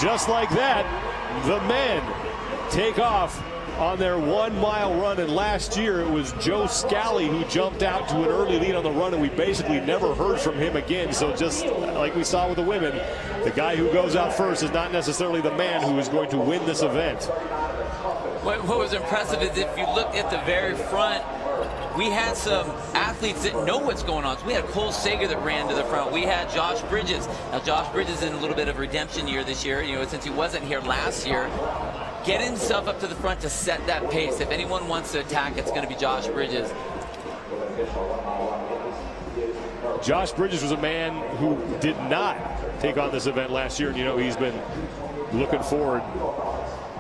just like that, the men take off on their 1 mile run. And last year it was Joe Scally who jumped out to an early lead on the run, and we basically never heard from him again. So just like we saw with the women, the guy who goes out first is not necessarily the man who is going to win this event. What was impressive is if you look at the very front, we had some athletes that know what's going on. So we had Cole Sager that ran to the front. We had Josh Bridges. Now Josh Bridges in a little bit of redemption year this year, you know, since he wasn't here last year. Getting himself up to the front to set that pace. If anyone wants to attack, it's going to be Josh Bridges. Josh Bridges was a man who did not take on this event last year, and you know he's been looking forward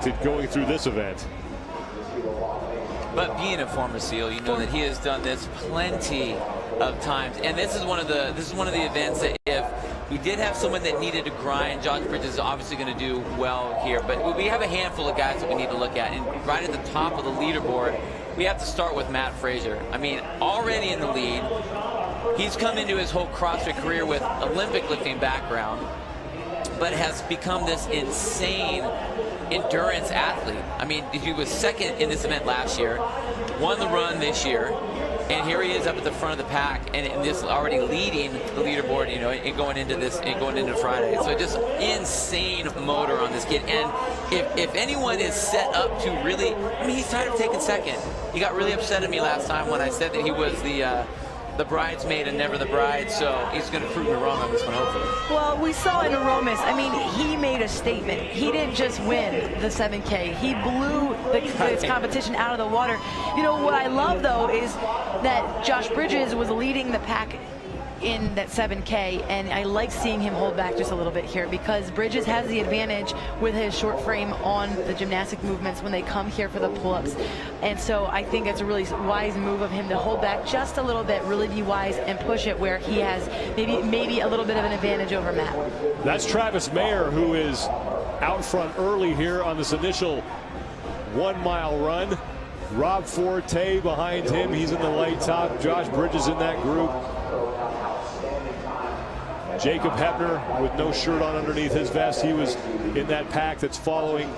to going through this event. But being a former SEAL, you know that he has done this plenty of times, and this is one of the events that if we did have someone that needed to grind, Josh Bridges is obviously going to do well here. But we have a handful of guys that we need to look at, and right at the top of the leaderboard, we have to start with Matt Fraser. I mean, already in the lead. He's come into his whole CrossFit career with Olympic lifting background, but has become this insane endurance athlete. I mean, he was second in this event last year, won the run this year, and here he is up at the front of the pack, and this already leading the leaderboard, you know, and going into this, and going into Friday. So just insane motor on this kid. And if anyone is set up to really, I mean, he's tired of taking second. He got really upset at me last time when I said that he was the bridesmaid and never the bride, so he's going to prove me wrong on this one, hopefully. Well, we saw in Aromas, I mean, he made a statement. He didn't just win the 7K. He blew this competition out of the water. You know, what I love, though, is that Josh Bridges was leading the pack in that 7K, and I like seeing him hold back just a little bit here because Bridges has the advantage with his short frame on the gymnastic movements when they come here for the pull-ups. And so I think it's a really wise move of him to hold back just a little bit, really be wise and push it where he has maybe a little bit of an advantage over Matt. That's Travis Mayer, who is out front early here on this initial 1 mile run. Rob Forte behind him, he's in the light top. Josh Bridges in that group. Jacob Hepner with no shirt on underneath his vest. He was in that pack that's following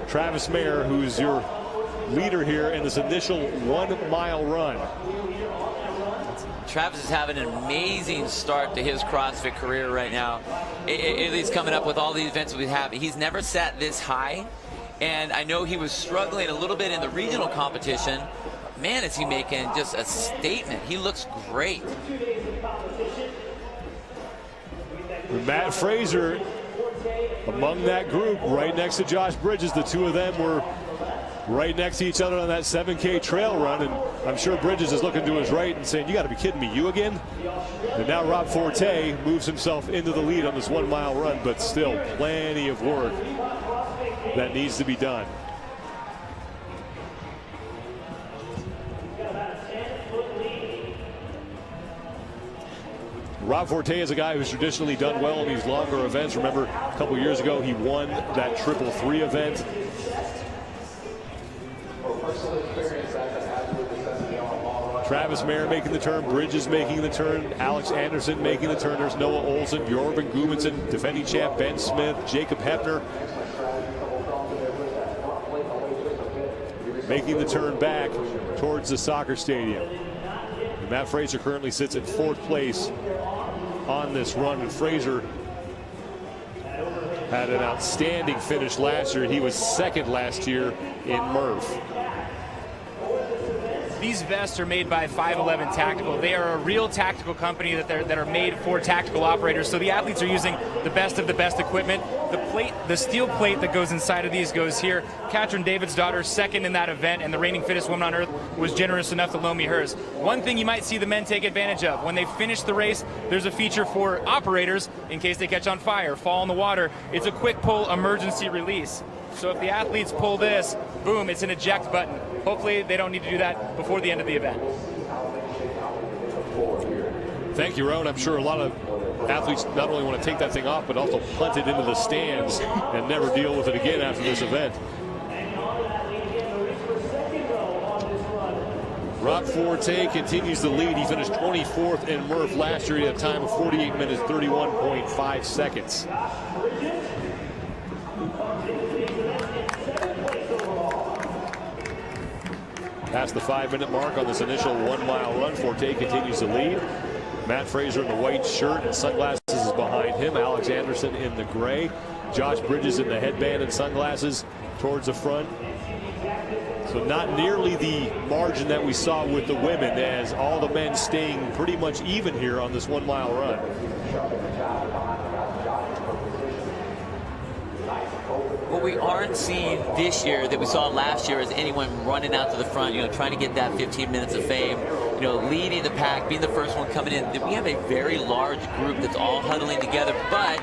Travis Mayer, who's your leader here in this initial 1 mile run. Travis is having an amazing start to his CrossFit career right now. At least coming up with all the events we have. He's never sat this high, and I know he was struggling a little bit in the regional competition. Man, is he making just a statement. He looks great. Matt Fraser among that group right next to Josh Bridges. The two of them were right next to each other on that 7K trail run, and I'm sure Bridges is looking to his right and saying, you got to be kidding me, you again? And now Rob Forte moves himself into the lead on this 1 mile run, but still plenty of work that needs to be done. Rob Forte is a guy who's traditionally done well in these longer events. Remember, a couple years ago, he won that 333 event. Travis Mayer making the turn, Bridges making the turn, Alex Anderson making the turn. There's Noah Olson, Jorgen Gudmundsson, defending champ Ben Smith, Jacob Hepner making the turn back towards the soccer stadium. And Matt Fraser currently sits in 4th place on this run, and Fraser had an outstanding finish last year. He was 2nd last year in Murph. These vests are made by 511 Tactical. They are a real tactical company that are made for tactical operators. So the athletes are using the best of the best equipment. The steel plate that goes inside of these goes here. Katrin David's daughter, 2nd in that event, and the reigning fittest woman on earth, was generous enough to loan me hers. One thing you might see the men take advantage of, when they finish the race, there's a feature for operators in case they catch on fire, fall in the water. It's a quick pull emergency release. So if the athletes pull this, boom, it's an eject button. Hopefully they don't need to do that before the end of the event. Thank you, Rowan. I'm sure a lot of athletes not only want to take that thing off, but also punt it into the stands and never deal with it again after this event. Rob Forte continues the lead. He finished 24th in Murph last year. He had a time of 48 minutes, 31.5 seconds. past the 5-minute mark on this initial 1-mile run. Forte continues to lead. Matt Fraser in the white shirt and sunglasses is behind him. Alex Anderson in the gray. Josh Bridges in the headband and sunglasses towards the front. So not nearly the margin that we saw with the women, as all the men staying pretty much even here on this 1-mile run. What we aren't seeing this year that we saw last year is anyone running out to the front, trying to get that 15 minutes of fame, leading the pack, being the first one coming in. We have a very large group that's all huddling together, but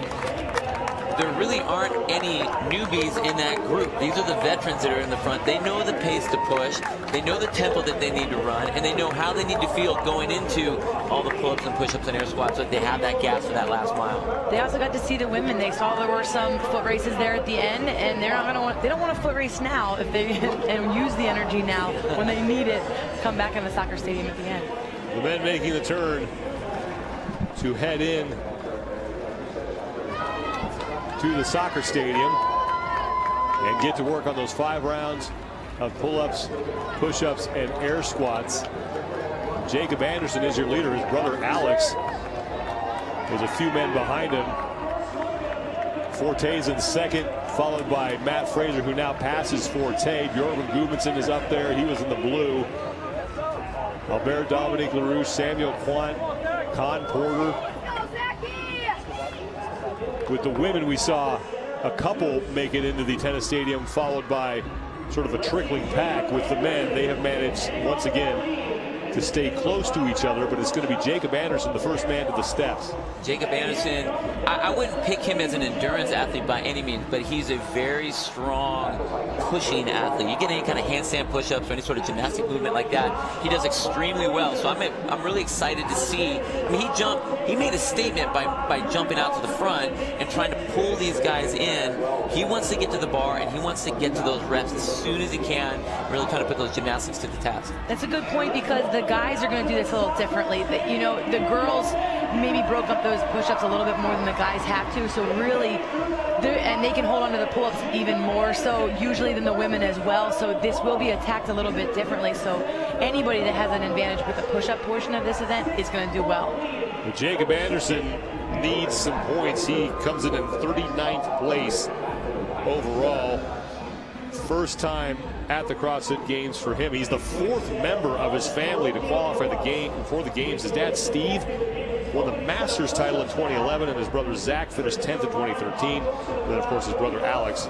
there really aren't any newbies in that group. These are the veterans that are in the front. They know the pace to push, they know the tempo that they need to run, and they know how they need to feel going into all the pull-ups and push-ups and air squats, so that they have that gas for that last mile. They also got to see the women. They saw there were some foot races there at the end, and they're not going to want. They don't want a foot race now if they and use the energy now when they need it. Come back in the soccer stadium at the end. The men making the turn to head in to the soccer stadium and get to work on those 5 rounds of pull-ups, push-ups, and air squats. Jacob Anderson is your leader. His brother Alex is a few men behind him. Forte's in second, followed by Matt Fraser, who now passes Forte. Bjorn Gudmundsson is up there. He was in the blue. Albert Dominique LaRouche, Samuel Quant, Con Porter. With the women, we saw a couple make it into the tennis stadium, followed by sort of a trickling pack. With the men, they have managed once again to stay close to each other, but it's going to be Jacob Anderson, the first man to the steps. Jacob Anderson, I wouldn't pick him as an endurance athlete by any means, but he's a very strong pushing athlete. You get any kind of handstand push-ups or any sort of gymnastic movement like that, he does extremely well. So I'm really excited to see. I mean, he made a statement by jumping out to the front and trying to pull these guys in. He wants to get to the bar, and he wants to get to those reps as soon as he can, really kind of put those gymnastics to the task. That's a good point, because the guys are going to do this a little differently. The girls maybe broke up those push-ups a little bit more than the guys have to, so really, and they can hold on to the pull-ups even more so usually than the women as well, so this will be attacked a little bit differently. So anybody that has an advantage with the push-up portion of this event is going to do well. Jacob Anderson needs some points. He comes in 39th place overall. First time at the CrossFit Games for him. He's the 4th member of his family to qualify for the games. His dad, Steve, won the Masters title in 2011, and his brother, Zach, finished 10th in 2013. And then, of course, his brother, Alex,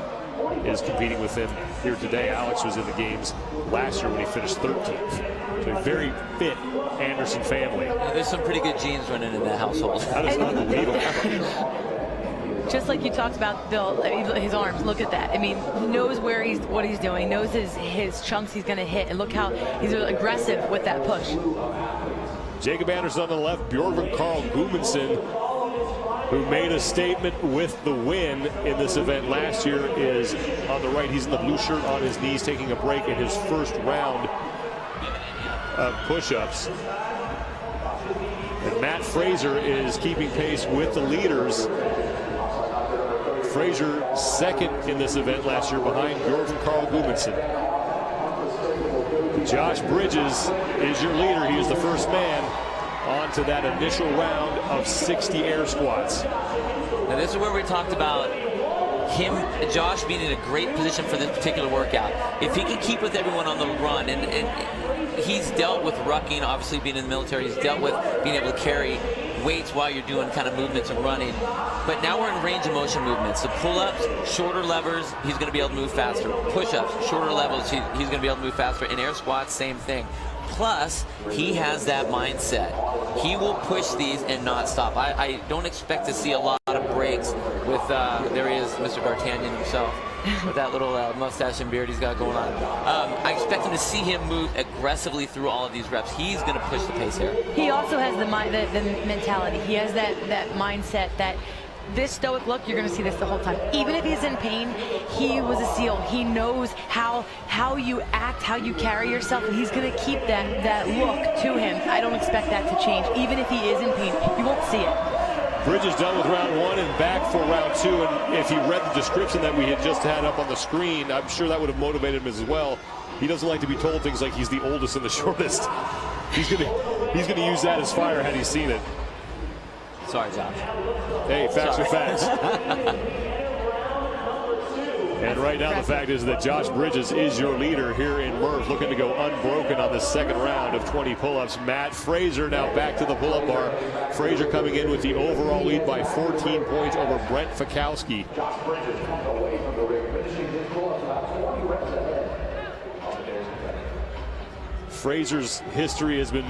is competing with him here today. Alex was in the games last year when he finished 13th. So a very fit Anderson family. Yeah, there's some pretty good genes running in that household. That is unbelievable. Just like you talked about, Bill, his arms, look at that. I mean, he knows what he's doing, knows his chunks he's going to hit, and look how he's aggressive with that push. Jacob Anderson on the left, Bjorn Carl Gudmundsson, who made a statement with the win in this event last year, is on the right. He's in the blue shirt on his knees, taking a break in his first round of push-ups. And Matt Fraser is keeping pace with the leaders. Fraser second in this event last year behind Bjorn Carl Gudmundsson. Josh Bridges is your leader. He is the first man on to that initial round of 60 air squats. Now this is where we talked about Josh being in a great position for this particular workout. If he can keep with everyone on the run, and he's dealt with rucking, obviously being in the military, he's dealt with being able to carry weights while you're doing kind of movements and running. But now we're in range of motion movements. The pull-ups, shorter levers, he's going to be able to move faster. Push-ups, shorter levels, he's going to be able to move faster. And air squats, same thing. Plus, he has that mindset. He will push these and not stop. I don't expect to see a lot of breaks with, there he is, Mr. D'Artagnan himself, with that little mustache and beard he's got going on. I expect him to see him move aggressively through all of these reps. He's going to push the pace here. He also has the mentality. He has that mindset that this stoic look, you're going to see this the whole time. Even if he's in pain, he was a SEAL. He knows how you act, how you carry yourself, and he's going to keep that look to him. I don't expect that to change. Even if he is in pain, you won't see it. Bridges done with round 1 and back for round 2. And if he read the description that we had just had up on the screen, I'm sure that would have motivated him as well. He doesn't like to be told things like he's the oldest and the shortest. He's gonna use that as fire had he seen it. Sorry, Josh. Hey, facts are facts. And right now the fact is that Josh Bridges is your leader here in Murph, looking to go unbroken on the second round of 20 pull-ups. Matt Fraser now back to the pull-up bar. Fraser coming in with the overall lead by 14 points over Brent Fikowski. Fraser's history has been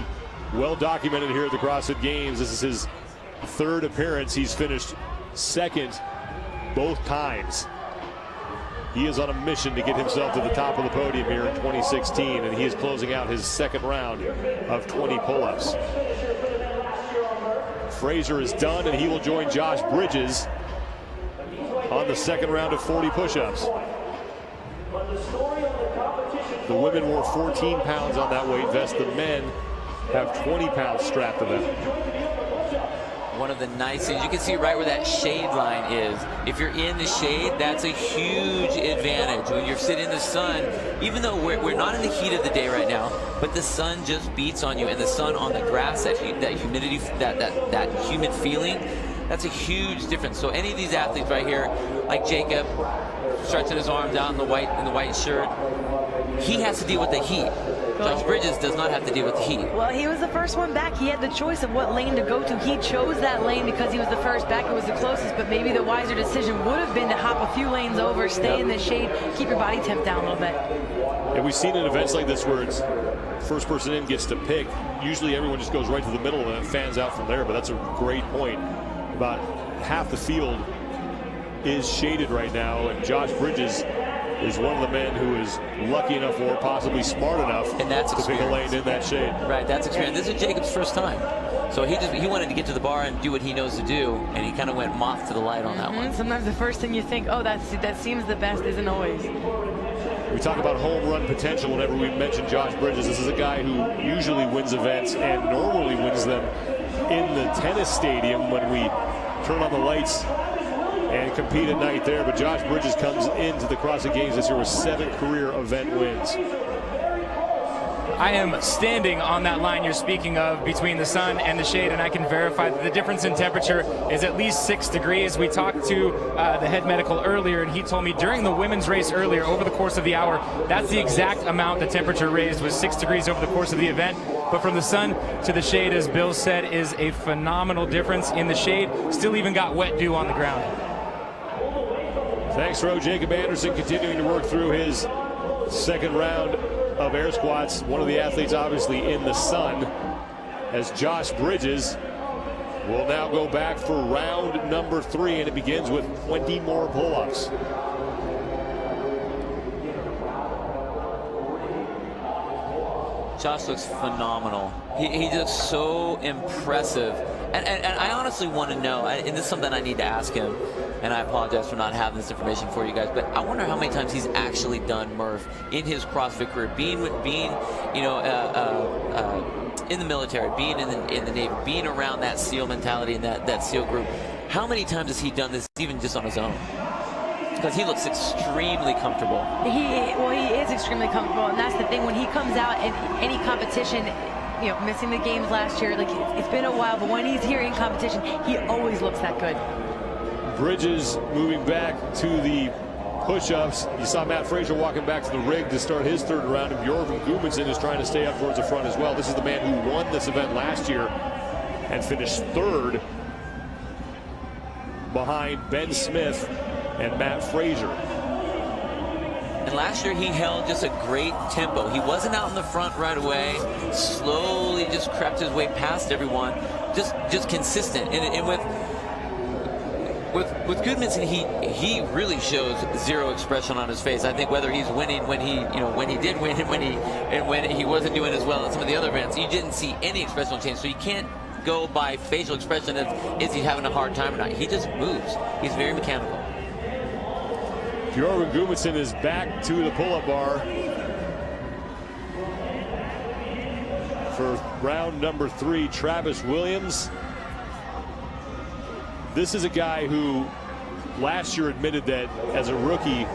well documented here at the CrossFit Games. This is his third appearance. He's finished second both times. He is on a mission to get himself to the top of the podium here in 2016, and he is closing out his second round of 20 pull-ups. Fraser is done, and he will join Josh Bridges on the second round of 40 push-ups. The women wore 14 pounds on that weight vest. The men have 20 pounds strapped to them. One of the nice things, you can see right where that shade line is. If you're in the shade, that's a huge advantage. When you're sitting in the sun, even though we're not in the heat of the day right now, but the sun just beats on you, and the sun on the grass, that humidity, that humid feeling, that's a huge difference. So any of these athletes right here, like Jacob, stretching his arms out in the white shirt, he has to deal with the heat. Josh Bridges does not have to deal with the heat. Well, he was the first one back. He had the choice of what lane to go to. He chose that lane because he was the first back. It was the closest, but maybe the wiser decision would have been to hop a few lanes over, stay in the shade, keep your body temp down a little bit. And we've seen in events like this where it's first person in gets to pick. Usually everyone just goes right to the middle and it fans out from there, but that's a great point. About half the field is shaded right now, and Josh Bridges is one of the men who is lucky enough or possibly smart enough to pick a lane in that shade. Right, that's experience. This is Jacob's first time. So he wanted to get to the bar and do what he knows to do, and he kind of went moth to the light on that one. Sometimes the first thing you think, oh, that seems the best, isn't always. We talk about home run potential whenever we mention Josh Bridges. This is a guy who usually wins events and normally wins them in the tennis stadium when we turn on the lights and compete at night there. But Josh Bridges comes into the CrossFit Games this year with 7 career event wins. I am standing on that line you're speaking of between the sun and the shade, and I can verify that the difference in temperature is at least 6 degrees. We talked to the head medical earlier, and he told me during the women's race earlier, over the course of the hour, that's the exact amount the temperature raised, was 6 degrees over the course of the event. But from the sun to the shade, as Bill said, is a phenomenal difference. In the shade, still even got wet dew on the ground. Thanks, Ro. Jacob Anderson continuing to work through his second round of air squats. One of the athletes obviously in the sun, as Josh Bridges will now go back for round number 3, and it begins with 20 more pull-ups. Josh looks phenomenal. He looks so impressive. And I honestly want to know, and this is something I need to ask him, and I apologize for not having this information for you guys, but I wonder how many times he's actually done Murph in his CrossFit career, being you know, in the military, being in the Navy, being around that SEAL mentality and that SEAL group. How many times has he done this even just on his own? Because he looks extremely comfortable. He is extremely comfortable, and that's the thing. When he comes out in any competition, you know, missing the games last year, like it's been a while, but when he's here in competition, he always looks that good. Bridges moving back to the push-ups. You saw Matt Fraser walking back to the rig to start his third round, and Bjorn Gudmundsson is trying to stay up towards the front as well. This is the man who won this event last year and finished third behind Ben Smith and Matt Fraser. And last year he held just a great tempo. He wasn't out in the front right away. Slowly just crept his way past everyone. Just consistent. And with Gudmundsson, he really shows zero expression on his face. I think whether he's winning when he did win and when he wasn't doing as well at some of the other events, you didn't see any expressional change. So you can't go by facial expression of is he having a hard time or not. He just moves. He's very mechanical. Bjorn Gudmundsson is back to the pull-up bar for round number 3. Travis Williams this is a guy who last year admitted that as a rookie,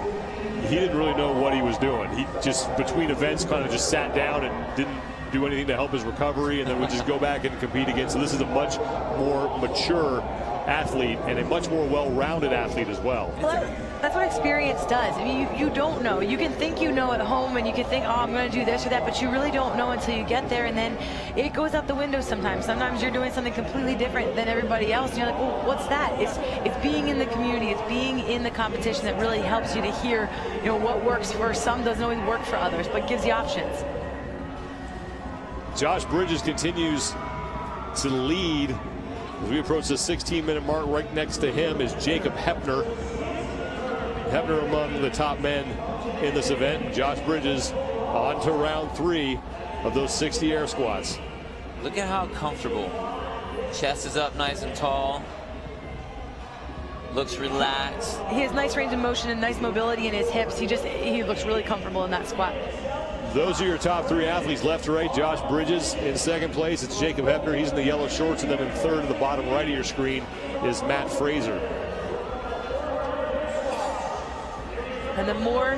he didn't really know what he was doing. He just, between events, kind of just sat down and didn't do anything to help his recovery, and then would just go back and compete again. So this is a much more mature athlete and a much more well-rounded athlete as well. That's what experience does. I mean, you don't know. You can think you know at home, and you can think, oh, I'm going to do this or that, but you really don't know until you get there, and then it goes out the window sometimes. Sometimes you're doing something completely different than everybody else, and you're like, well, what's that? It's being in the community. It's being in the competition that really helps you to hear, you know, what works for some doesn't always work for others, but gives you options. Josh Bridges continues to lead as we approach the 16-minute mark. Right next to him is Jacob Hepner. Hepner among the top men in this event. Josh Bridges on to round 3 of those 60 air squats. Look at how comfortable. Chest is up nice and tall. Looks relaxed. He has nice range of motion and nice mobility in his hips. He looks really comfortable in that squat. Those are your top 3 athletes, left to right. Josh Bridges in second place. It's Jacob Hepner. He's in the yellow shorts. And then in third at the bottom right of your screen is Matt Fraser. And the more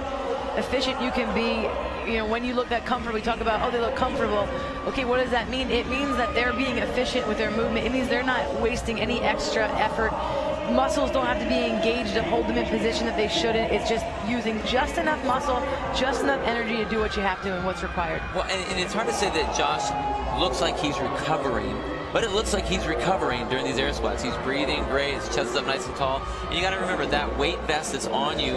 efficient you can be, you know, when you look that comfortable, we talk about, oh, they look comfortable. Okay, what does that mean? It means that they're being efficient with their movement. It means they're not wasting any extra effort. Muscles don't have to be engaged to hold them in position that they shouldn't. It's just using just enough muscle, just enough energy to do what you have to and what's required. Well, and it's hard to say that Josh looks like he's recovering, but it looks like he's recovering during these air squats. He's breathing great, his chest is up nice and tall. And you got to remember that weight vest that's on you,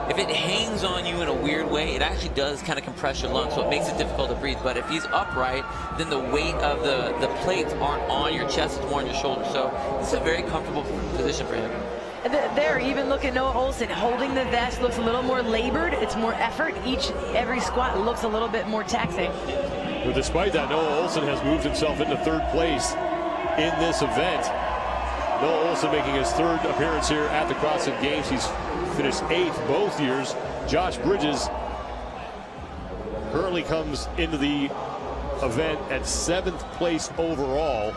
if it hangs on you in a weird way, it actually does kind of compress your lungs, so it makes it difficult to breathe. But if he's upright, then the weight of the plates aren't on your chest, it's more on your shoulders. So this is a very comfortable position for him. There, even look at Noah Olson. Holding the vest looks a little more labored. It's more effort. Every squat looks a little bit more taxing. But despite that, Noah Olson has moved himself into third place in this event. Noah Olson making his 3rd appearance here at the CrossFit Games. He's finished 8th both years. Josh Bridges currently comes into the event at 7th place overall.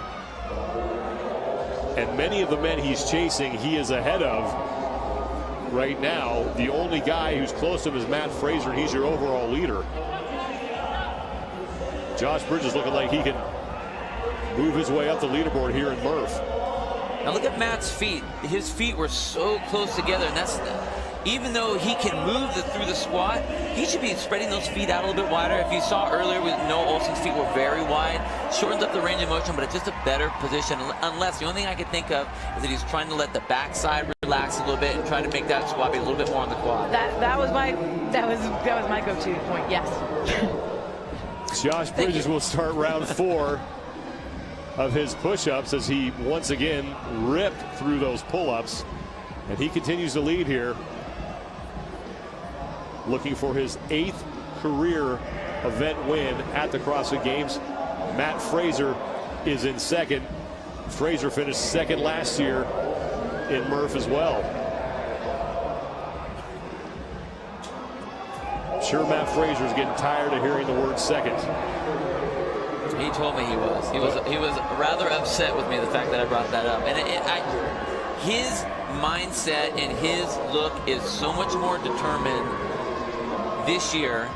And many of the men he's chasing, he is ahead of right now. The only guy who's close to him is Matt Fraser, and he's your overall leader. Josh Bridges looking like he can move his way up the leaderboard here in Murph. Now look at Matt's feet. His feet were so close together, and that's, even though he can move through the squat, he should be spreading those feet out a little bit wider. If you saw earlier with Noah Olson's feet were very wide, shortens up the range of motion, but it's just a better position. Unless the only thing I could think of is that he's trying to let the backside relax a little bit and try to make that squat be a little bit more on the quad. That was my go-to point. Yes. Josh Bridges will start round 4 of his push-ups as he once again ripped through those pull-ups, and he continues to lead here, looking for his 8th career event win at the CrossFit Games. Matt Fraser is in second. Fraser finished 2nd last year in Murph as well. I'm sure Matt Fraser is getting tired of hearing the word second. He told me he was. He was rather upset with me, the fact that I brought that up. And his mindset and his look is so much more determined this year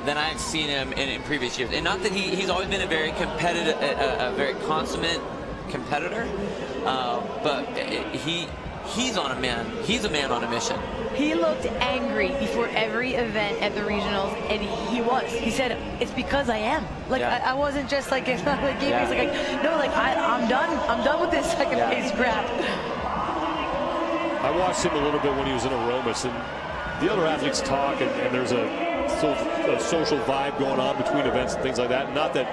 than I've seen him in previous years. And not that he's always been a very competitive, a very consummate competitor, but he's on a man. He's a man on a mission. He looked angry before every event at the regionals, and he said, it's because I am. Like, yeah. I wasn't just like, it's not like game face, like, no, like, I'm done with this second place crap. I watched him a little bit when he was in Aromas, and the other athletes talk, and there's a social vibe going on between events and things like that. Not that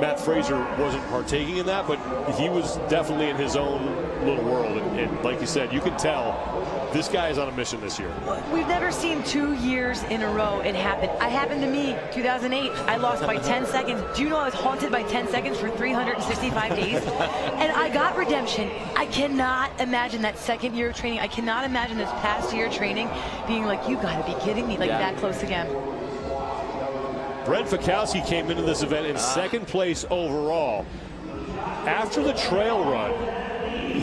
Matt Fraser wasn't partaking in that, but he was definitely in his own little world. And like you said, you can tell this guy is on a mission this year. We've never seen 2 years in a row it happen. It happened to me 2008. I lost by 10 seconds. Do you know I was haunted by 10 seconds for 365 days? And I got redemption. I cannot imagine that second year of training. I cannot imagine this past year of training being like, you gotta be kidding me, like that close again. Brent Fikowski came into this event in 2nd place overall. After the trail run,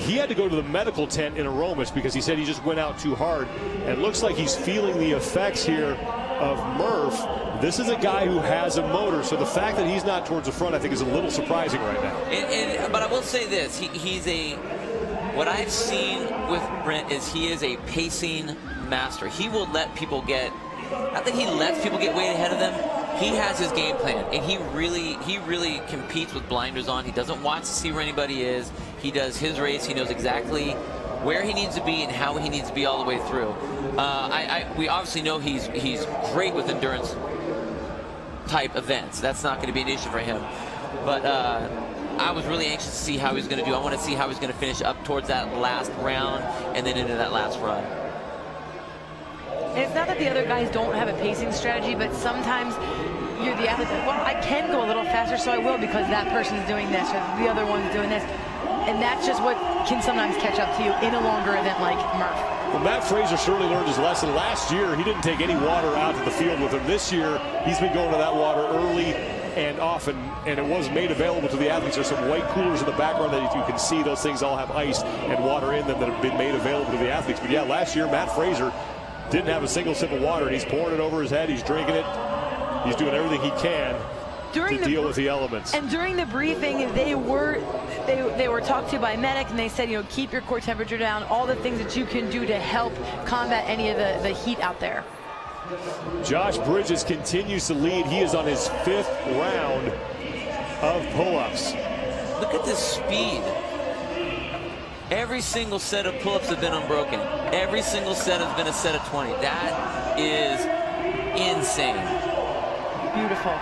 he had to go to the medical tent in Aromas because he said he just went out too hard. And looks like he's feeling the effects here of Murph. This is a guy who has a motor, so the fact that he's not towards the front, I think, is a little surprising right now. But I will say this, what I've seen with Brent is he is a pacing master. He will let people get, not that he lets people get way ahead of them, he has his game plan, and he really competes with blinders on. He doesn't watch to see where anybody is. He does his race. He knows exactly where he needs to be and how he needs to be all the way through. We obviously know he's great with endurance type events. That's not going to be an issue for him. But I was really anxious to see how he's going to do. I want to see how he's going to finish up towards that last round and then into that last run. And it's not that the other guys don't have a pacing strategy, but sometimes you're the athlete, well, I can go a little faster, so I will because that person's doing this or the other one's doing this. And that's just what can sometimes catch up to you in a longer event like Murph. Well, Matt Fraser surely learned his lesson. Last year, he didn't take any water out to the field with him. This year, he's been going to that water early and often, and it was made available to the athletes. There's some white coolers in the background that you can see. Those things all have ice and water in them that have been made available to the athletes. But yeah, last year, Matt Fraser didn't have a single sip of water, and he's pouring it over his head. He's drinking it. He's doing everything he can to deal with the elements. And during the briefing, they were talked to by medic, and they said, you know, keep your core temperature down, all the things that you can do to help combat any of the heat out there. Josh Bridges continues to lead. He is on his 5th round of pull-ups. Look at this speed. Every single set of pull-ups have been unbroken. Every single set has been a set of 20. That is insane. Beautiful.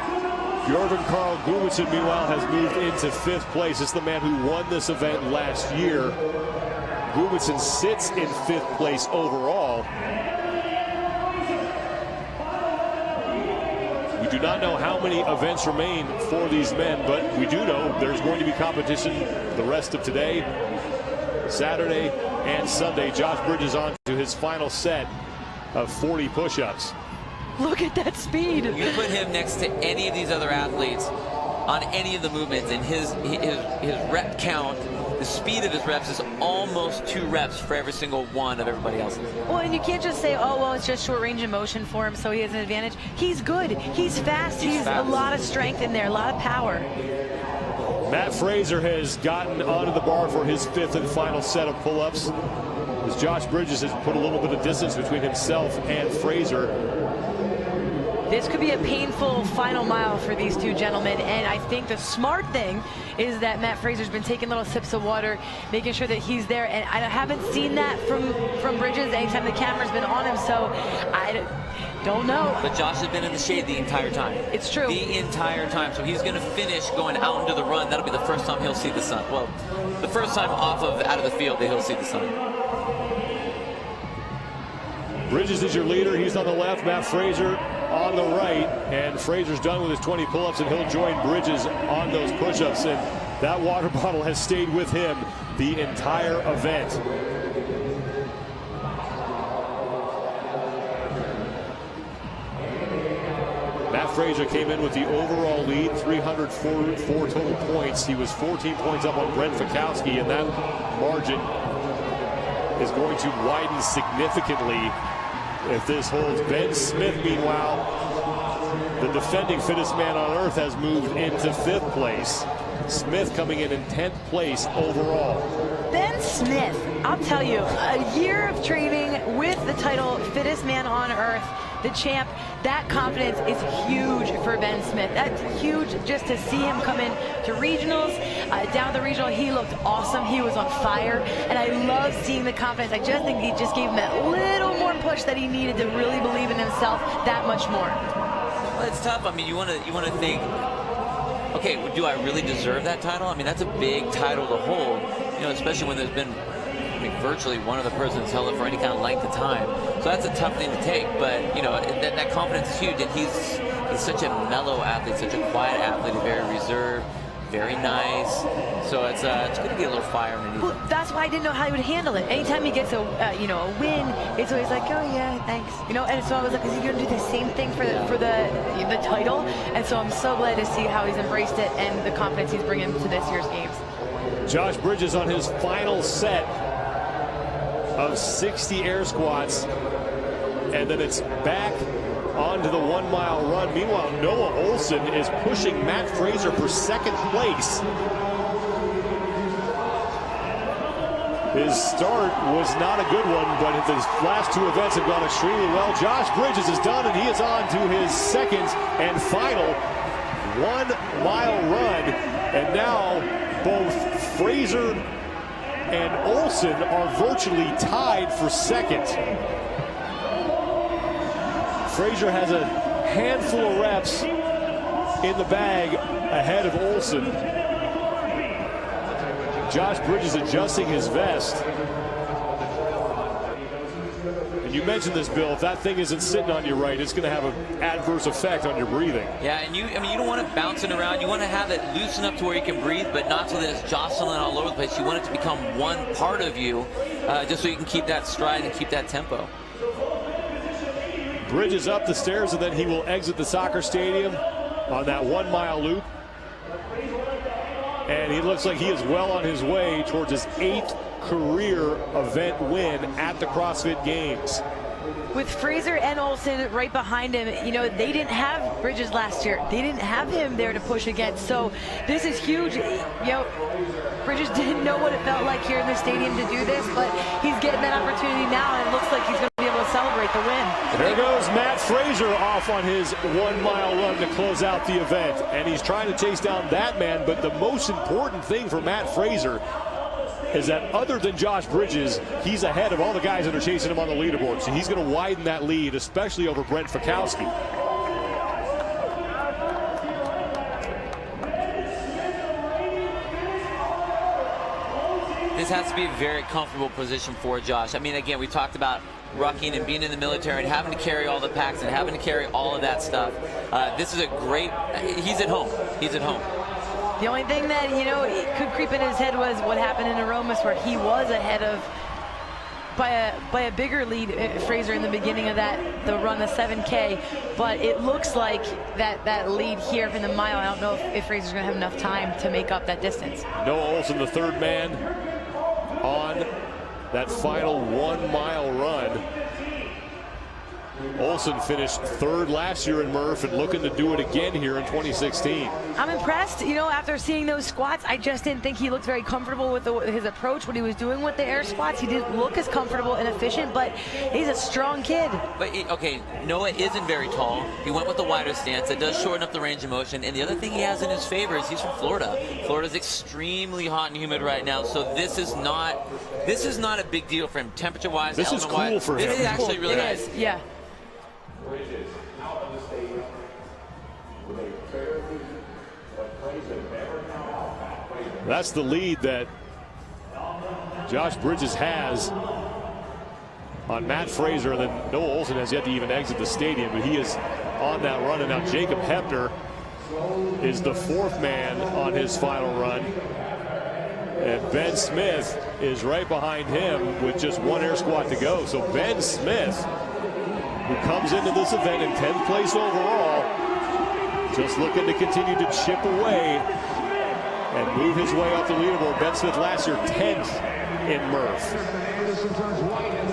Jorgen Karl Gudmundsson, meanwhile, has moved into 5th place. It's the man who won this event last year. Gudmundsson sits in 5th place overall. We do not know how many events remain for these men, but we do know there's going to be competition the rest of today, Saturday, and Sunday. Josh Bridges on to his final set of 40 push-ups. Look at that speed. You put him next to any of these other athletes on any of the movements, and his rep count, the speed of his reps is almost 2 reps for every single one of everybody else's. Well, and you can't just say, oh, well, it's just short range of motion for him, so he has an advantage. He's good. He's fast. He's a lot of strength in there, a lot of power. Matt Fraser has gotten onto the bar for his 5th and final set of pull-ups, as Josh Bridges has put a little bit of distance between himself and Fraser. This could be a painful final mile for these two gentlemen, and I think the smart thing is that Matt Fraser's been taking little sips of water, making sure that he's there, and I haven't seen that from Bridges anytime the camera's been on him, so I don't know. But Josh has been in the shade the entire time. It's true. The entire time, so he's going to finish going out into the run. That'll be the first time he'll see the sun. Well, the first time out of the field that he'll see the sun. Bridges is your leader. He's on the left. Matt Fraser on the right. And Fraser's done with his 20 pull-ups, and he'll join Bridges on those push-ups. And that water bottle has stayed with him the entire event. Matt Fraser came in with the overall lead, 304 total points. He was 14 points up on Brent Fikowski, and that margin is going to widen significantly if this holds. Ben Smith, meanwhile, the defending fittest man on earth, has moved into 5th place. Smith coming in 10th place overall. Ben Smith, I'll tell you, a year of training with the title fittest man on earth, the champ. That confidence is huge for Ben Smith. That's huge just to see him come in to regionals. Down the regional, he looked awesome. He was on fire, and I love seeing the confidence. I just think he just gave him that little more push that he needed to really believe in himself that much more. Well, it's tough. I mean, you want to think, okay, do I really deserve that title? I mean, that's a big title to hold, you know, especially when there's been, I mean, virtually one other person has held it for any kind of length of time. So that's a tough thing to take, but, you know, that confidence is huge, and he's such a mellow athlete, such a quiet athlete, very reserved, very nice. So it's going to be a little fire underneath. Well, that's why I didn't know how he would handle it. Anytime he gets a win, it's always like, oh yeah, thanks. You know, and so I was like, is he going to do the same thing for the title? And so I'm so glad to see how he's embraced it and the confidence he's bringing to this year's games. Josh Bridges on his final set of 60 air squats, and then it's back onto the 1 mile run. Meanwhile, Noah Olson is pushing Matt Fraser for second place. His start was not a good one, but his last two events have gone extremely well. Josh Bridges is done, and he is on to his second and final 1 mile run. And now both Fraser and Olson are virtually tied for second. Fraser has a handful of reps in the bag ahead of Olson. Josh Bridges adjusting his vest. And you mentioned this, Bill, if that thing isn't sitting on you right, it's going to have an adverse effect on your breathing. Yeah, and you don't want it bouncing around. You want to have it loose enough to where you can breathe, but not so that it's jostling all over the place. You want it to become one part of you, just so you can keep that stride and keep that tempo. Bridges up the stairs, and then he will exit the soccer stadium on that 1 mile loop. And he looks like he is well on his way towards his 8th career event win at the CrossFit Games. With Fraser and Olson right behind him, you know, they didn't have Bridges last year. They didn't have him there to push against. So this is huge. You know, Bridges didn't know what it felt like here in the stadium to do this, but he's getting that opportunity now, and it looks like he's going to be able to celebrate the win. There goes Matt Fraser off on his 1 mile run to close out the event. And he's trying to chase down that man, but the most important thing for Matt Fraser is that other than Josh Bridges, he's ahead of all the guys that are chasing him on the leaderboard. So he's going to widen that lead, especially over Brent Fikowski. This has to be a very comfortable position for Josh. I mean, again, we talked about rucking and being in the military and having to carry all the packs and having to carry all of that stuff. This is a great, he's at home. He's at home. The only thing that, you know, could creep in his head was what happened in Aromas, where he was ahead of, by a bigger lead, Fraser, in the beginning of the run, the 7K. But it looks like that lead here from the mile, I don't know if Fraser's going to have enough time to make up that distance. Noah Olson, the third man on that final 1 mile run. Olson finished third last year in Murph and looking to do it again here in 2016. I'm impressed, you know, after seeing those squats. I just didn't think he looked very comfortable with his approach, what he was doing with the air squats. He didn't look as comfortable and efficient, but he's a strong kid. But, okay, Noah isn't very tall. He went with the wider stance. It does shorten up the range of motion. And the other thing he has in his favor is he's from Florida. Florida's extremely hot and humid right now, so this is not a big deal for him, temperature-wise. This is cool for him. This is actually really nice. It is, yeah. That's the lead that Josh Bridges has on Matt Fraser, and then Noah Olson has yet to even exit the stadium, but he is on that run. And now Jacob Hepner is the fourth man on his final run. And Ben Smith is right behind him with just 1 air squat to go. So Ben Smith, who comes into this event in 10th place overall, just looking to continue to chip away and move his way up the leaderboard. Ben Smith last year 10th in Murph.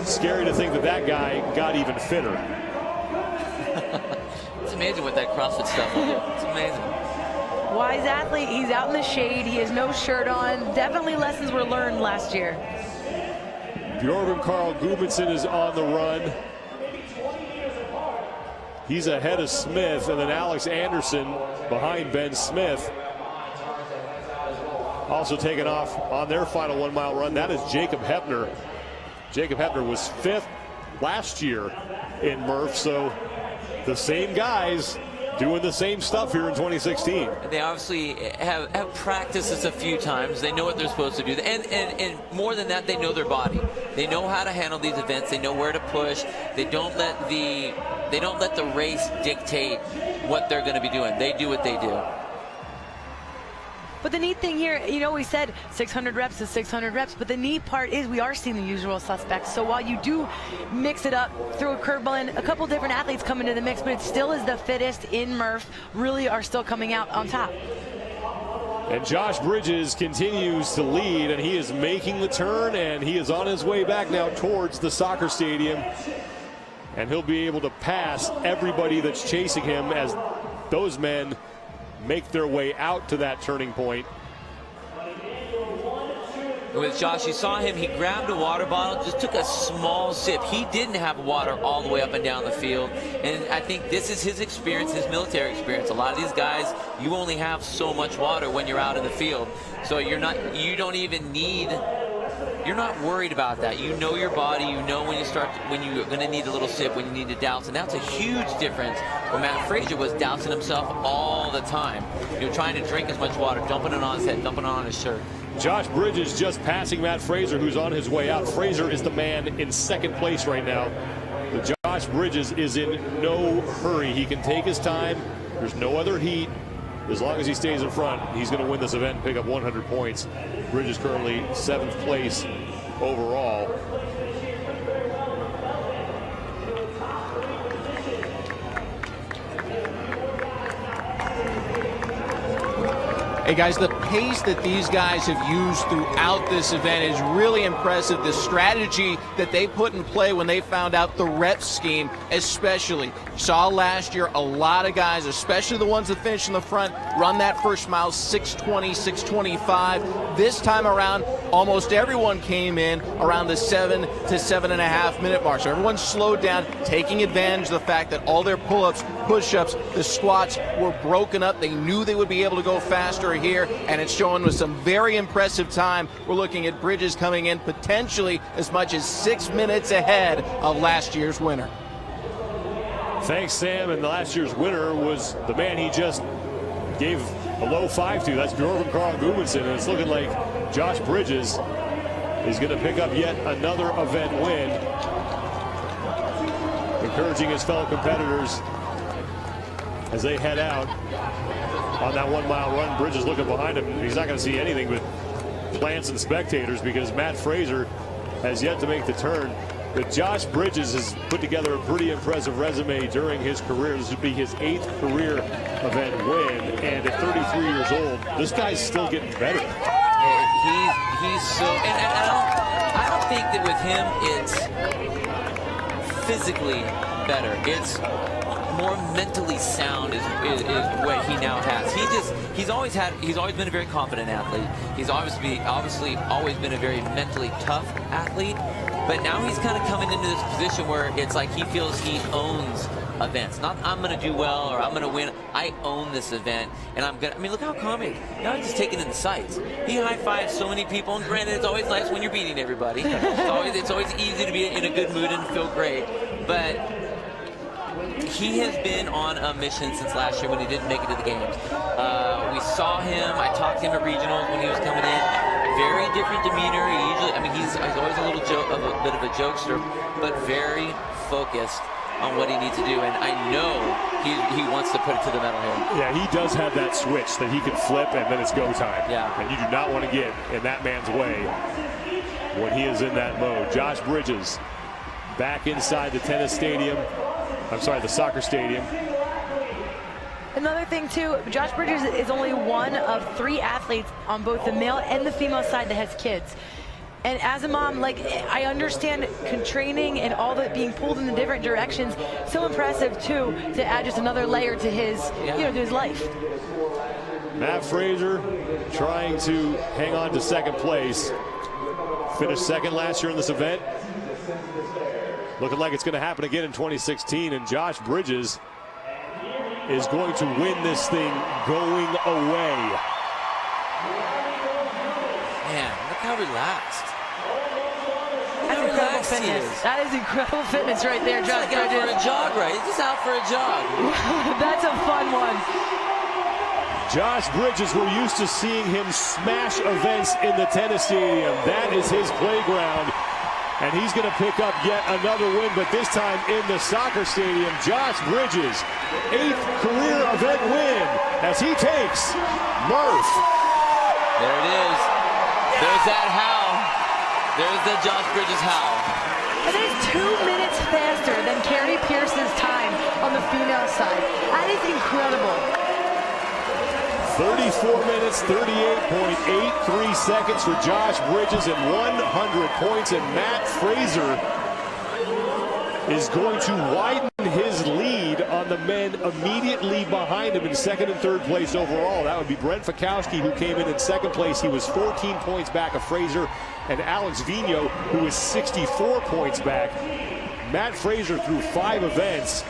Scary to think that guy got even fitter. It's amazing what that CrossFit stuff will do. It's amazing. Wise athlete, he's out in the shade, he has no shirt on. Definitely lessons were learned last year. Bjorn Carl Gudmundsson is on the run. He's ahead of Smith, and then Alex Anderson behind Ben Smith. Also taking off on their final 1 mile run, that is Jacob Hepner. Jacob Hepner was 5th last year in Murph, so the same guys doing the same stuff here in 2016. They obviously have practiced this a few times. They know what they're supposed to do. And more than that, they know their body. They know how to handle these events. They know where to push. They don't let the race dictate what they're going to be doing. They do what they do. But the neat thing here, you know, we said 600 reps is 600 reps, but the neat part is we are seeing the usual suspects. So while you do mix it up, throw a curveball in, a couple different athletes come into the mix, but it still is the fittest in Murph really are still coming out on top. And Josh Bridges continues to lead, and he is making the turn, and he is on his way back now towards the soccer stadium. And he'll be able to pass everybody that's chasing him as those men make their way out to that turning point. With Josh, you saw him, he grabbed a water bottle, just took a small sip. He didn't have water all the way up and down the field. And I think this is his experience, his military experience. A lot of these guys, you only have so much water when you're out in the field. So you're not worried about that. You know your body, you know when you're gonna need a little sip, when you need to douse. And that's a huge difference where Matt Fraser was dousing himself all the time. You know, trying to drink as much water, dumping it on his head, dumping it on his shirt. Josh Bridges just passing Matt Fraser, who's on his way out. Fraser is the man in second place right now. But Josh Bridges is in no hurry. He can take his time. There's no other heat. As long as he stays in front, he's going to win this event and pick up 100 points. Bridges currently 7th place overall. Hey guys, the pace that these guys have used throughout this event is really impressive. The strategy that they put in play when they found out the rep scheme, especially. You saw last year a lot of guys, especially the ones that finished in the front, run that first mile 6:20, 6:25. This time around, almost everyone came in around the 7 to 7.5 minute mark. So everyone slowed down, taking advantage of the fact that all their pull-ups, push-ups, the squats were broken up. They knew they would be able to go faster here, and it's showing with some very impressive time. We're looking at Bridges coming in potentially as much as 6 minutes ahead of last year's winner. Thanks, Sam. And last year's winner was the man he just gave a low 5 to. That's Bjorn Carl Gudmundsson, and it's looking like Josh Bridges is going to pick up yet another event win, encouraging his fellow competitors as they head out on that 1 mile run. Bridges looking behind him. He's not going to see anything but plants and spectators because Matt Fraser has yet to make the turn. But Josh Bridges has put together a pretty impressive resume during his career. This would be his 8th career event win, and at 33 years old, this guy's still getting better. He's so, and I don't think that with him it's physically better. It's more mentally sound is what he now has. He's always been a very confident athlete. He's obviously always been a very mentally tough athlete. But now he's kind of coming into this position where it's like he feels he owns events. Not I'm going to do well or I'm going to win. I own this event, and I'm going to. I mean, look how calm he is. Now he's just taking in the sights. He high-fives so many people, and granted, it's always nice when you're beating everybody. It's always easy to be in a good mood and feel great. But he has been on a mission since last year when he didn't make it to the games. We saw him. I talked to him at regionals when he was coming in. Very different demeanor. He's always a little bit of a jokester, but very focused on what he needs to do. And I know he wants to put it to the metal here. Yeah, he does have that switch that he can flip, and then it's go time. Yeah. And you do not want to get in that man's way when he is in that mode. Josh Bridges back inside the the soccer stadium. Another thing too, Josh Bridges is only one of 3 athletes on both the male and the female side that has kids. And as a mom, like, I understand training and all that being pulled in the different directions. So impressive too to add just another layer to his, to his life. Matt Fraser trying to hang on to second place. Finished second last year in this event. Looking like it's going to happen again in 2016, and Josh Bridges is going to win this thing going away. Man, look how relaxed. That's incredible fitness. That is incredible fitness right there, Josh Bridges. He's out for a jog, right? He's just out for a jog. That's a fun one. Josh Bridges, we're used to seeing him smash events in the tennis stadium. That is his playground. And he's going to pick up yet another win, but this time in the soccer stadium. Josh Bridges, 8th career event win as he takes Murph. There it is. There's that howl. There's the Josh Bridges howl. It is 2 minutes faster than Carrie Pierce's time on the female side. That is incredible. 34 minutes, 38.83 seconds for Josh Bridges and 100 points. And Matt Fraser is going to widen his lead on the men immediately behind him in second and third place overall. That would be Brent Fikowski, who came in second place. He was 14 points back of Fraser, and Alex Vigneault, who was 64 points back. Matt Fraser, through 5 events,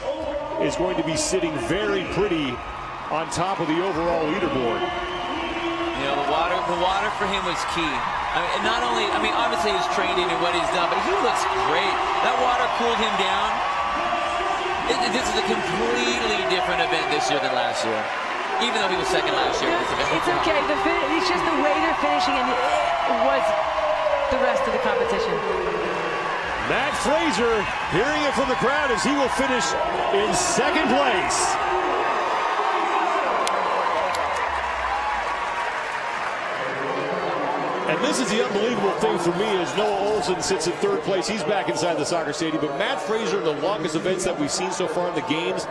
is going to be sitting very pretty on top of the overall leaderboard. You know, the water for him was key. Not only, obviously his training and what he's done, but he looks great. That water cooled him down. This is a completely different event this year than last year, even though he was second last year. It's okay. It's just the way they're finishing, and it was the rest of the competition. Matt Fraser, hearing it from the crowd, as he will finish in second place. And this is the unbelievable thing for me, as Noah Olson sits in third place. He's back inside the soccer stadium. But Matt Fraser, in the longest events that we've seen so far in the games,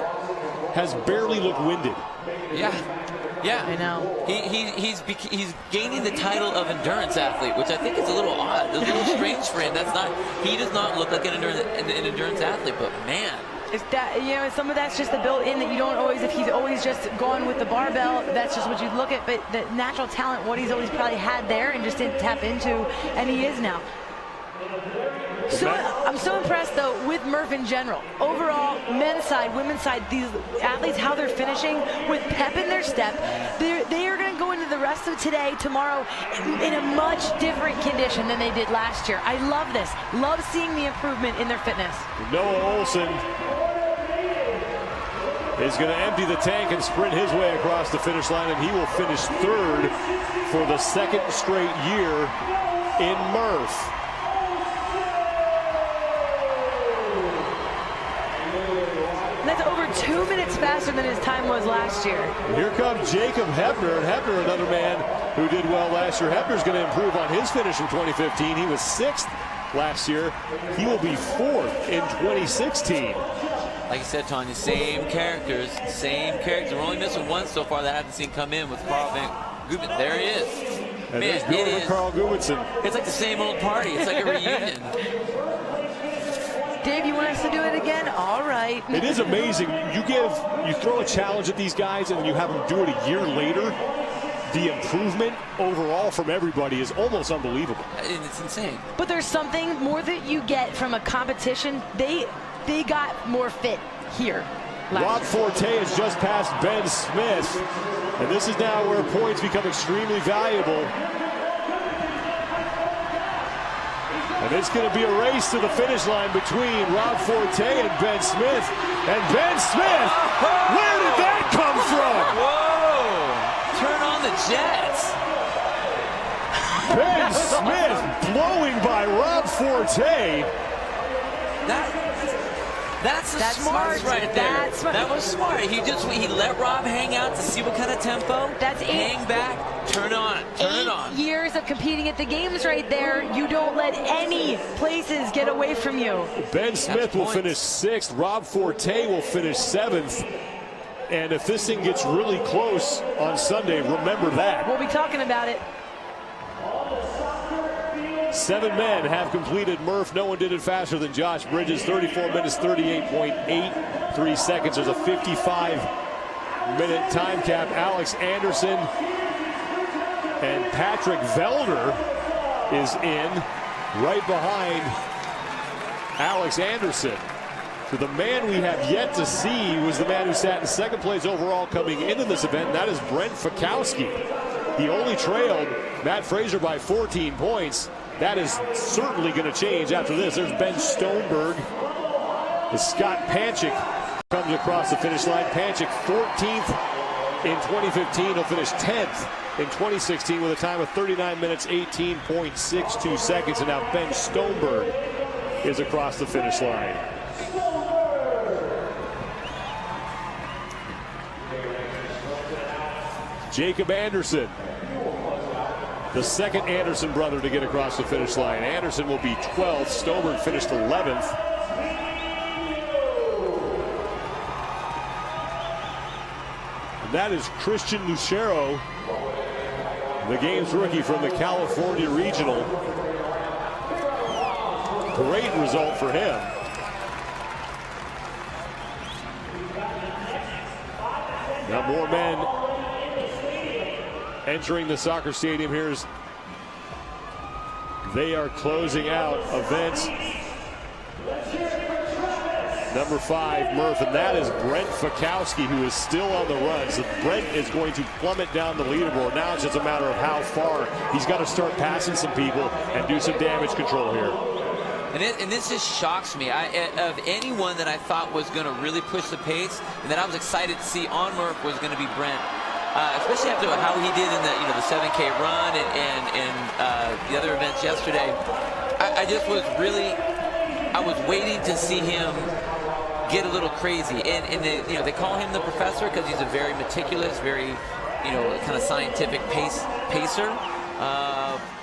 has barely looked winded. Yeah. I know. He's gaining the title of endurance athlete, which I think is a little odd. It's a little strange for him. He does not look like an endurance athlete, but man. It's that, some of that's just the built-in that you don't always, if he's always just gone with the barbell, that's just what you look at. But the natural talent, what he's always probably had there and just didn't tap into, and he is now. So I'm so impressed, though, with Murph in general. Overall, men's side, women's side, these athletes, how they're finishing with pep in their step. They are going to go into the rest of today, tomorrow, in a much different condition than they did last year. I love this. Love seeing the improvement in their fitness. Noah Olson is going to empty the tank and sprint his way across the finish line, and he will finish third for the second straight year in Murph. That's over 2 minutes faster than his time was last year. And here comes Jacob Hebner, and Hebner, another man who did well last year. Hebner's going to improve on his finish from 2015. He was 6th last year. He will be 4th in 2016. Like you said, Tanya, same characters. We're only missing one so far that I haven't seen come in with Carl Van Guben. There he is. And Man, there's Carl Gudmundsson. It's like the same old party. It's like a reunion. Dave, you want us to do it again? All right. It is amazing. You throw a challenge at these guys and you have them do it a year later. The improvement overall from everybody is almost unbelievable. It's insane. But there's something more that you get from a competition. They got more fit here. Rob Forte has just passed Ben Smith, and this is now where points become extremely valuable. And it's going to be a race to the finish line between Rob Forte and Ben Smith. And Ben Smith, where did that come from? Whoa! Turn on the jets. Ben Smith blowing by Rob Forte. That's smart right there. That's smart. That was smart. He let Rob hang out to see what kind of tempo. That's hang back, turn it on. 8 years of competing at the games right there. You don't let any places get away from you. Ben Smith will finish 6th. Rob Forte will finish 7th. And if this thing gets really close on Sunday, remember that. We'll be talking about it. 7 men have completed Murph. No one did it faster than Josh Bridges. 34 minutes, 38.83 seconds. There's a 55-minute time cap. Alex Anderson and Patrick Velder is in right behind Alex Anderson. So the man we have yet to see was the man who sat in second place overall coming into this event, and that is Brent Fikowski. He only trailed Matt Fraser by 14 points. That is certainly going to change after this. There's Ben Stoneberg. As Scott Panchik comes across the finish line. Panchik 14th in 2015. He'll finish 10th in 2016 with a time of 39 minutes, 18.62 seconds. And now Ben Stoneberg is across the finish line. Jacob Anderson, the second Anderson brother to get across the finish line. Anderson will be 12th. Stoneberg finished 11th. And That is Christian Lucero, the game's rookie from the California Regional. Great result for him. Now more men entering the soccer stadium here as they are closing out event number 5, Murph, and that is Brent Fikowski, who is still on the run. So Brent is going to plummet down the leaderboard. Now it's just a matter of how far. He's got to start passing some people and do some damage control here. And this just shocks me. Of anyone that I thought was going to really push the pace and that I was excited to see on Murph was going to be Brent. Especially after how he did in the 7K run and the other events yesterday. I just was really, I was waiting to see him get a little crazy. And they call him the professor because he's a very meticulous, very, kind of scientific pacer.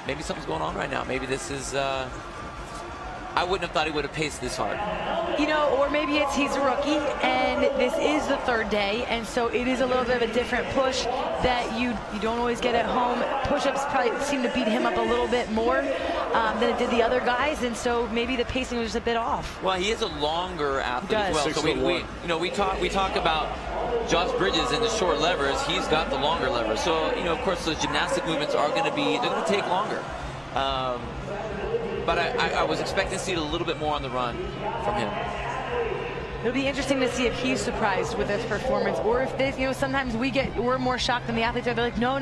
Maybe something's going on right now. Maybe this is, I wouldn't have thought he would have paced this hard. Or maybe he's a rookie and this is the 3rd day, and so it is a little bit of a different push that you don't always get at home. Push-ups probably seem to beat him up a little bit more than it did the other guys, and so maybe the pacing was just a bit off. Well, he is a longer athlete as well. 6'1". So we talk about Josh Bridges and the short levers. He's got the longer levers. So of course those gymnastic movements are going to take longer. But I was expecting to see a little bit more on the run from him. It'll be interesting to see if he's surprised with his performance, or if this, sometimes we're more shocked than the athletes are. They're like, no,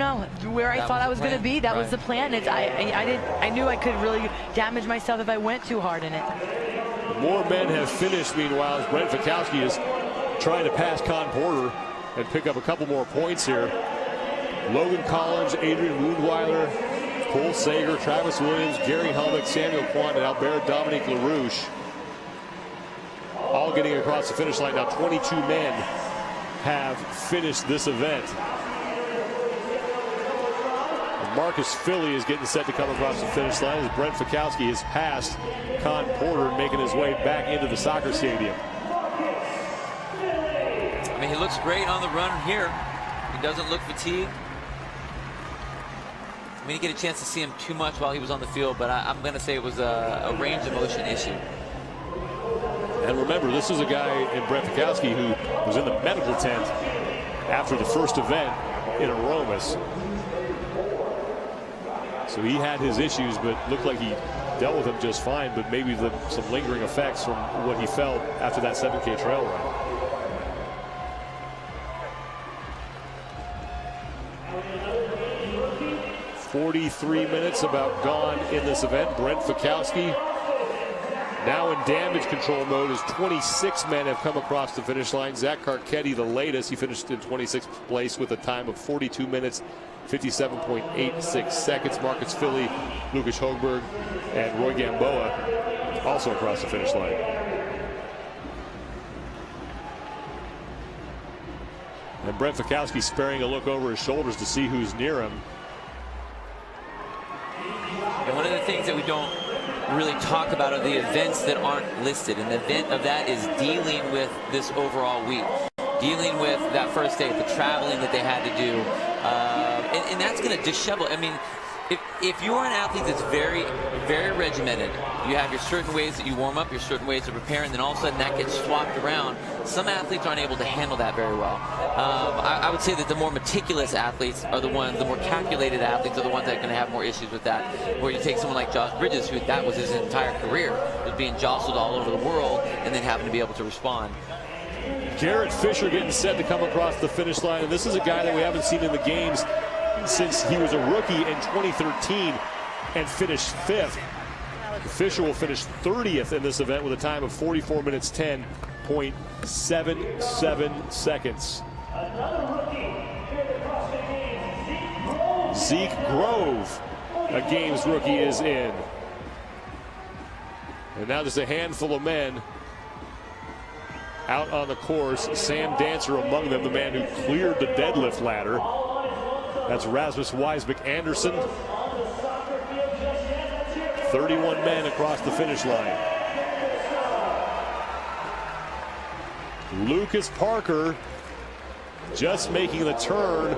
where I thought I was going to be, that was the plan. I knew I could really damage myself if I went too hard in it. More men have finished, meanwhile, as Brent Fikowski is trying to pass Con Porter and pick up a couple more points here. Logan Collins, Adrian Woundweiler, Cole Sager, Travis Williams, Gary Helmick, Samuel Kwan, and Albert Dominique LaRouche all getting across the finish line. Now 22 men have finished this event. And Marcus Philly is getting set to come across the finish line as Brent Fikowski has passed Con Porter, making his way back into the soccer stadium. I mean, he looks great on the run here. He doesn't look fatigued. I didn't get a chance to see him too much while he was on the field, but I'm going to say it was a range of motion issue. And remember, this is a guy in Brent Fikowski who was in the medical tent after the first event in Aromas. So he had his issues, but looked like he dealt with them just fine, but maybe some lingering effects from what he felt after that 7K trail run. .43 minutes about gone in this event. Brent Fikowski now in damage control mode as 26 men have come across the finish line. Zach Carcetti, the latest, he finished in 26th place with a time of 42 minutes, 57.86 seconds. Marcus Philly, Lucas Hogberg, and Roy Gamboa also across the finish line. And Brent Fikowski sparing a look over his shoulders to see who's near him. And one of the things that we don't really talk about are the events that aren't listed. An event of that is dealing with this overall week, dealing with that first day, the traveling that they had to do. And that's going to dishevel. I mean, if you're an athlete that's very, very regimented, you have your certain ways that you warm up, your certain ways to prepare, and then all of a sudden that gets swapped around. Some athletes aren't able to handle that very well. I would say that the more meticulous athletes are the more calculated athletes are the ones that are going to have more issues with that. Where you take someone like Josh Bridges, who that was his entire career, was being jostled all over the world, and then having to be able to respond. Garrett Fisher getting set to come across the finish line, and this is a guy that we haven't seen in the games since he was a rookie in 2013 and finished 5th. Fisher will finish 30th in this event with a time of 44 minutes 10.77 seconds. Zeke Grove, a games rookie, is in. And now just a handful of men out on the course. Sam Dancer among them, the man who cleared the deadlift ladder. That's Rasmus Weisbeck Anderson. 31 men across the finish line. Lucas Parker just making the turn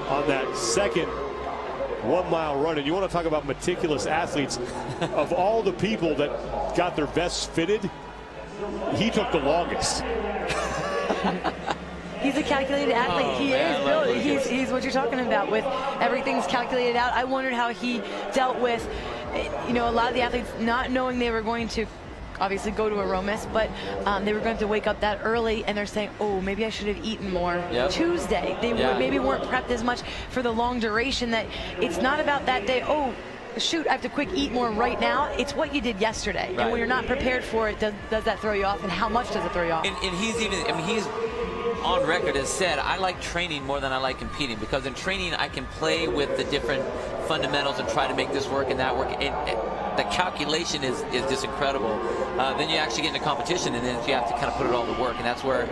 on that second 1 mile run. And you want to talk about meticulous athletes. Of all the people that got their vests fitted, he took the longest. He's a calculated athlete. He is, really. He's what you're talking about with everything's calculated out. I wondered how he dealt with, you know, a lot of the athletes not knowing they were going to obviously go to a Romis, but they were going to wake up that early, and they're saying, oh, maybe I should have eaten more Tuesday. They maybe weren't prepped as much for the long duration, that it's not about that day, oh, shoot, I have to quick eat more right now. It's what you did yesterday. Right. And when you're not prepared for it, does that throw you off, and how much does it throw you off? And he's even, I mean, he's on record has said, I like training more than I like competing, because in training I can play with the different fundamentals and try to make this work and that work. The calculation is just incredible. Then you actually get into competition, and then you have to kind of put it all to work, and that's where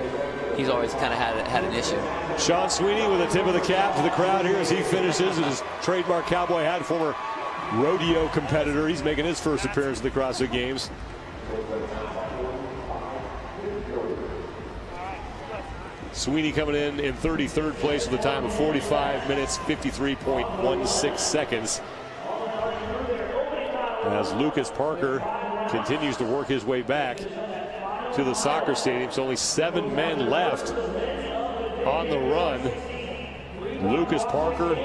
he's always kind of had an issue. Sean Sweeney with a tip of the cap to the crowd here as he finishes in his trademark cowboy hat. Former rodeo competitor. He's making his first appearance at the CrossFit Games. Sweeney coming in 33rd place with a time of 45 minutes, 53.16 seconds. As Lucas Parker continues to work his way back to the soccer stadium. So only 7 men left on the run. Lucas Parker,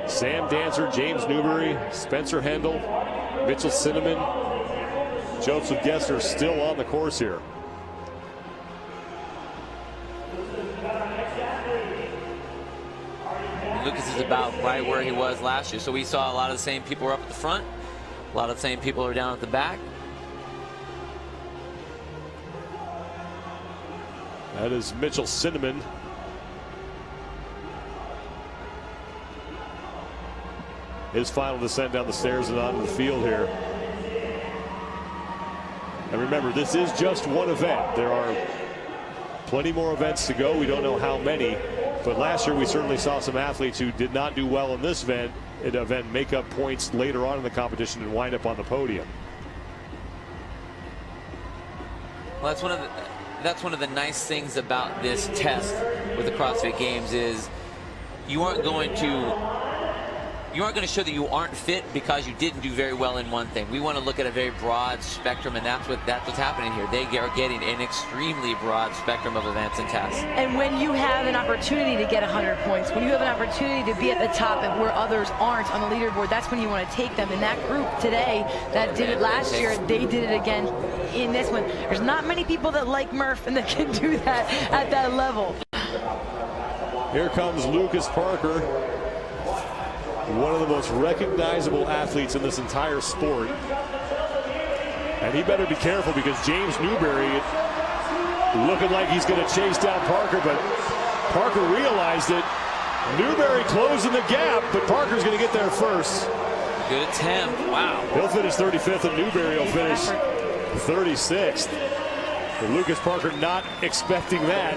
Sam Dancer, James Newberry, Spencer Hendel, Mitchell Cinnamon, Joseph Gessner still on the course here. Lucas is about right where he was last year. So we saw a lot of the same people were up at the front. A lot of the same people are down at the back. That is Mitchell Cinnamon. His final descent down the stairs and onto the field here. And remember, this is just one event. There are plenty more events to go. We don't know how many. But last year we certainly saw some athletes who did not do well in this event make up points later on in the competition and wind up on the podium. Well, that's one of the nice things about this test with the CrossFit Games is you aren't going to show that you aren't fit because you didn't do very well in one thing. We want to look at a very broad spectrum, and that's what's happening here. They are getting an extremely broad spectrum of events and tests. And when you have an opportunity to get 100 points, when you have an opportunity to be at the top and where others aren't on the leaderboard, that's when you want to take them. And that group today that did it last year, they did it again in this one. There's not many people that like Murph and that can do that at that level. Here comes Lucas Parker, one of the most recognizable athletes in this entire sport. And he better be careful because James Newberry looking like he's going to chase down Parker, but Parker realized it. Newberry closing the gap, but Parker's going to get there first. Good attempt. Wow. He'll finish 35th, and Newberry will finish 36th. But Lucas Parker not expecting that.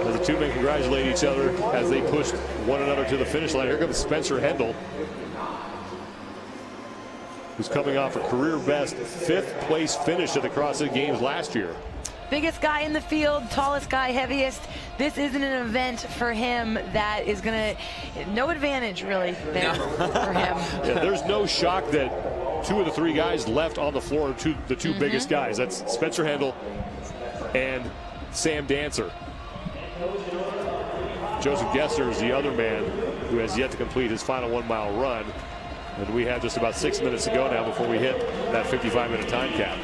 As the two men congratulate each other as they pushed one another to the finish line. Here comes Spencer Hendel, who's coming off a career best 5th place finish at the CrossFit Games last year. Biggest guy in the field, tallest guy, heaviest. This isn't an event for him that is going to, no advantage really there for him. Yeah, there's no shock that 2 of the 3 guys left on the floor are the two biggest guys. That's Spencer Hendel and Sam Dancer. Joseph Gessner is the other man who has yet to complete his final 1 mile run. And we have just about 6 minutes to go now before we hit that 55-minute time cap.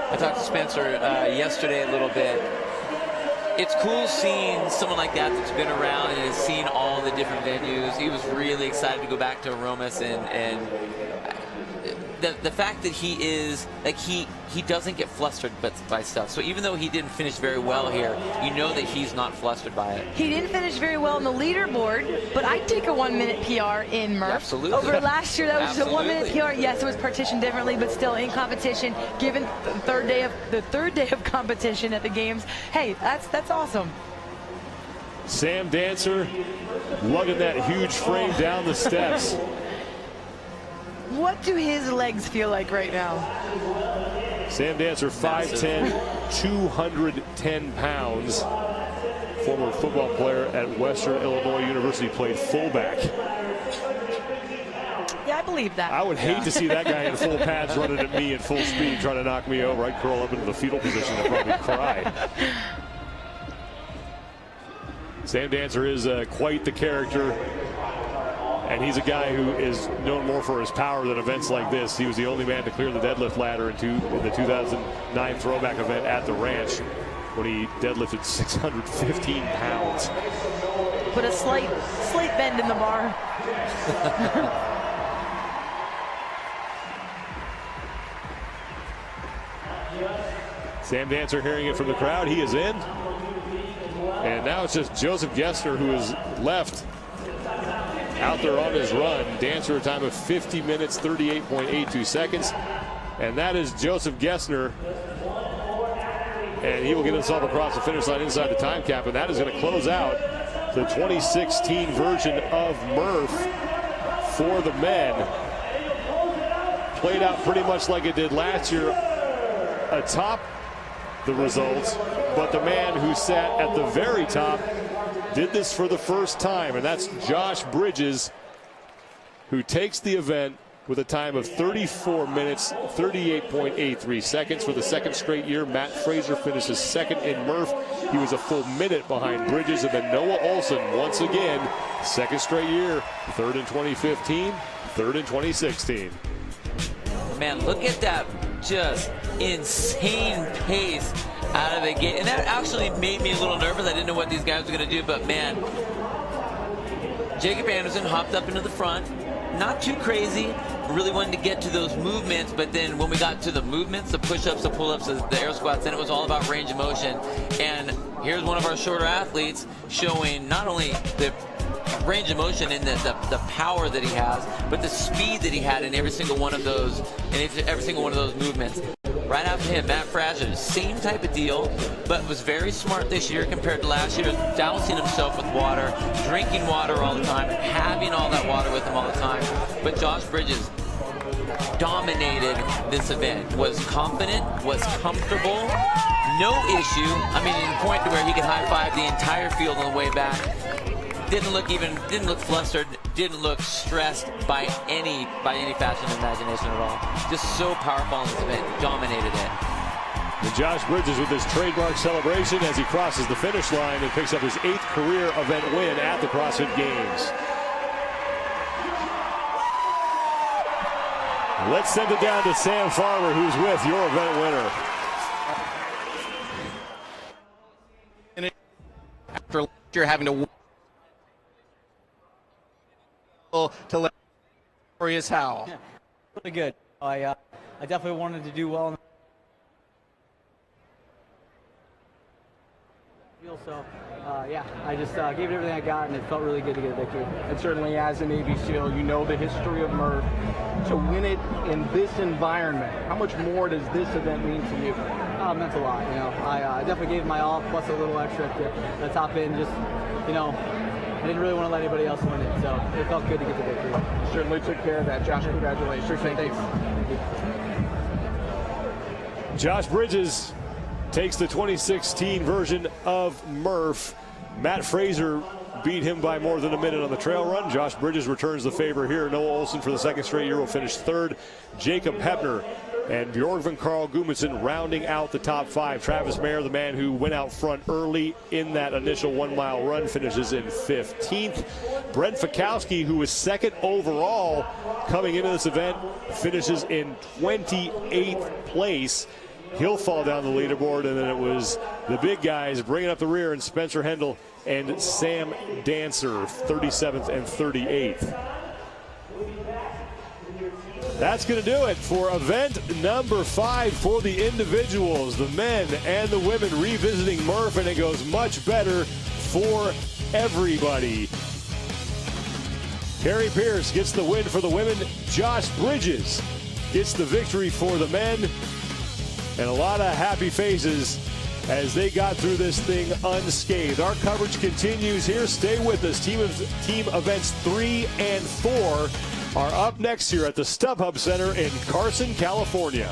I talked to Spencer yesterday a little bit. It's cool seeing someone like that that's been around and has seen all the different venues. He was really excited to go back to Romis, and the fact that he is like he doesn't get flustered by stuff. So even though he didn't finish very well here, you know that he's not flustered by it. He didn't finish very well on the leaderboard, but I'd take a 1-minute PR in Murph. Absolutely. Over last year, that was a 1-minute PR. Yes, it was partitioned differently, but still in competition. Given the third day of competition at the games, hey, that's awesome. Sam Dancer lugging that huge frame down the steps. What do his legs feel like right now? Sam Dancer, 5'10", 210 pounds. Former football player at Western Illinois University, played fullback. Yeah, I believe that. I would hate to see that guy in full pads running at me at full speed, trying to knock me over. I'd curl up into the fetal position and probably cry. Sam Dancer is quite the character, and he's a guy who is known more for his power than events like this. He was the only man to clear the deadlift ladder in the 2009 throwback event at the ranch, when he deadlifted 615 pounds. Put a slight bend in the bar. Sam Dancer hearing it from the crowd. He is in. And now it's just Joseph Gessner who is left out there on his run. Dancer a time of 50 minutes, 38.82 seconds. And that is Joseph Gessner. And he will get himself across the finish line inside the time cap. And that is going to close out the 2016 version of Murph for the men. Played out pretty much like it did last year atop the results, but the man who sat at the very top did this for the first time, and that's Josh Bridges, who takes the event with a time of 34 minutes, 38.83 seconds for the second straight year. Matt Fraser finishes second in Murph. He was a full minute behind Bridges, and then Noah Olson once again, second straight year, third in 2015, third in 2016. Man, look at that just insane pace out of the gate. And that actually made me a little nervous. I didn't know what these guys were going to do, but man, Jacob Anderson hopped up into the front. Not too crazy. Really wanted to get to those movements, but then when we got to the movements, the push-ups, the pull-ups, the air squats, then it was all about range of motion. And here's one of our shorter athletes showing not only the range of motion and the power that he has, but the speed that he had in every single one of those, movements. Right after him, Matt Fraser, same type of deal, but was very smart this year compared to last year, dousing himself with water, drinking water all the time, having all that water with him all the time. But Josh Bridges dominated this event, was confident, was comfortable, no issue. I mean, in point to where he could high-five the entire field on the way back. Didn't look flustered, didn't look stressed by any fashion of imagination at all. Just so powerful in this event, dominated it. And Josh Bridges with his trademark celebration as he crosses the finish line and picks up his 8th career event win at the CrossFit Games. Let's send it down to Sam Farmer, who's with your event winner. After last year having to let Glorious Howell. Yeah, really good. I definitely wanted to do well. So, yeah, I just gave it everything I got, and it felt really good to get a victory. And certainly as a Navy SEAL, you know the history of Murph. To win it in this environment, how much more does this event mean to you? It meant a lot, you know. I definitely gave my all, plus a little extra at the top end. Just, you know, I didn't really want to let anybody else win it, so it felt good to get the victory. Certainly took care of that. Josh, congratulations. Thanks. Josh Bridges takes the 2016 version of Murph. Matt Fraser beat him by more than a minute on the trail run. Josh Bridges returns the favor here. Noah Olson for the second straight year will finish third. Jacob Hebner and Bjorgvin Carl Gudmundsson rounding out the top 5. Travis Mayer, the man who went out front early in that initial 1 mile run, finishes in 15th. Brent Fikowski, who was second overall coming into this event, finishes in 28th place. He'll fall down the leaderboard, and then it was the big guys bringing up the rear, and Spencer Hendel and Sam Dancer, 37th and 38th. That's going to do it for event number 5 for the individuals, the men and the women revisiting Murph, and it goes much better for everybody. Carrie Pierce gets the win for the women. Josh Bridges gets the victory for the men. And a lot of happy faces as they got through this thing unscathed. Our coverage continues here. Stay with us. Team events 3 and 4 are up next here at the StubHub Center in Carson, California.